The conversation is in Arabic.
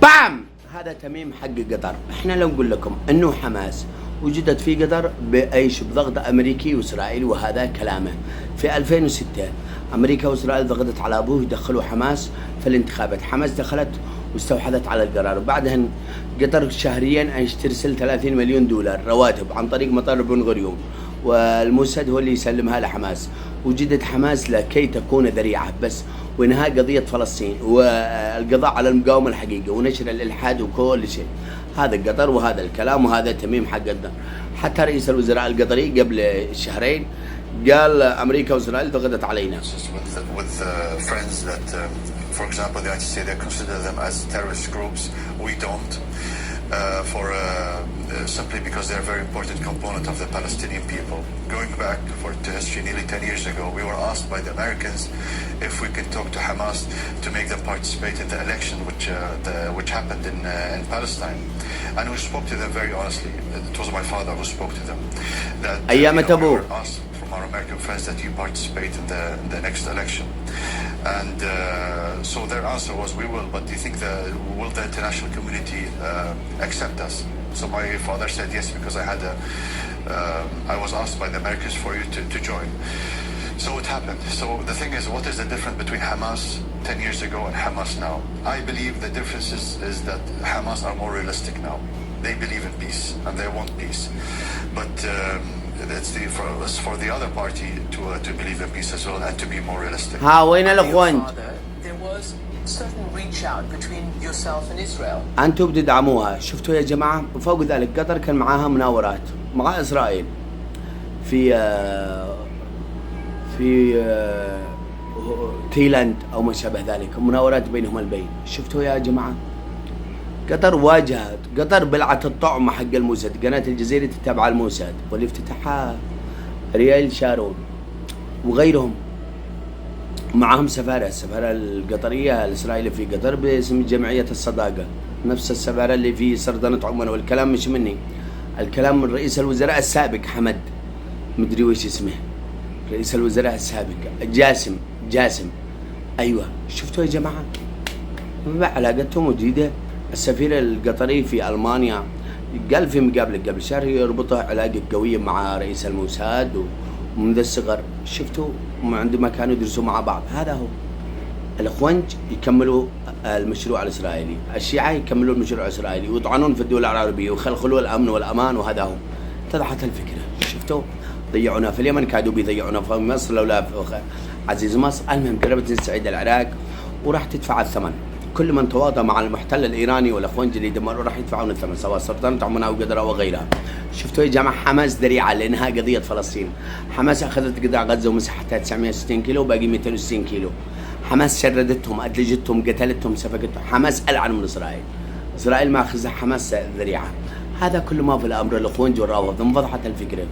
بام. هذا تميم حق قطر. احنا لو نقول لكم انه حماس وجدت في قطر بايش؟ بضغط امريكي واسرائيلي، وهذا كلامه. في 2006 امريكا واسرائيل ضغطت على ابوه يدخلوا حماس في الانتخابات، حماس دخلت واستوحدت على القرار، وبعدها قطر شهريا ايش ترسل 30 مليون دولار رواتب عن طريق مطار بن غوريون، والموساد هو اللي يسلمها لحماس. وجدت حماس لكي تكون ذريعه بس وانهاء قضيه فلسطين والقضاء على المقاومه الحقيقيه ونشر الالحاد وكل شيء. هذا قطر وهذا الكلام وهذا تميم حق قطر. حتى رئيس الوزراء القطري قبل شهرين قال امريكا واسرائيل ضغطت علينا. With friends that, for example, the United States, they consider them as terrorist groups. We don't. Simply because they're a very important component of the Palestinian people. Going back to history, nearly 10 years ago, we were asked by the Americans if we can talk to Hamas to make them participate in the election which happened in Palestine. And we spoke to them very honestly. It was my father who spoke to them. That we were asked from our American friends that you participate in the next election. And so their answer was, we will, but do you think will the international community accept us? So my father said yes, because I was asked by the Americans for you to join. So it happened. So the thing is, what is the difference between Hamas 10 years ago and Hamas now? I believe the difference is that Hamas are more realistic now. They believe in peace and they want peace. But it's for the other party to believe in peace as well and to be more realistic. وين الأخوان؟ There was certain reach out between yourself and Israel. أنتم بتدعموها. شفتوا يا جماعة؟ وفوق ذلك قطر كان معاها مناورات مع إسرائيل في تايلاند أو ما شابه ذلك، مناورات بينهم البين. شفتوا يا جماعة؟ قطر واجهت، قطر بلعت الطعم حق الموساد، قناة الجزيرة تتابع الموساد واللي افتتحها ريال شارون وغيرهم. معهم السفارة القطرية الإسرائيلية في قطر باسم جمعية الصداقة، نفس السفارة اللي في سردنة عمان. والكلام مش مني، الكلام من رئيس الوزراء السابق حمد مدري وش اسمه، رئيس الوزراء السابق جاسم. أيوة شفتوا يا جماعة؟ علاقتهم وجيدة. السفير القطري في ألمانيا قال في مقابلة قبل شهر يربطه علاقة قوية مع رئيس الموساد ومنذ الصغر. شفتوا عندما كانوا يدرسوا مع بعض. هذا هو الأخوانج يكملوا المشروع الإسرائيلي، الشيعة يكملوا المشروع الإسرائيلي ويطعنون في الدول العربية ويخلخلوا الأمن والأمان. وهذا هو اتضحت الفكرة. شفتوا ضيعونا في اليمن، كادوا بيضيعونا في مصر لولا عزيز مصر. المهم قربت تستعيد العراق وراح تدفع الثمن. كل من تواطى مع المحتل الإيراني والأخوانج اللي دمروا راح يدفعون الثمن، سواء سلطنة عمان أو قطر أو غيرها. شفتوا يا جماعة؟ حماس ذريعة لإنهاء قضية فلسطين. حماس أخذت قطاع غزة ومساحتها 960 كيلو وباقي 260 كيلو. حماس شردتهم، أدلجتهم، قتلتهم، سفكتهم. حماس ألعن من إسرائيل ما أخذها حماس ذريعة. هذا كل ما في الأمر الأخوانج والروافض. انفضحت الفكرة.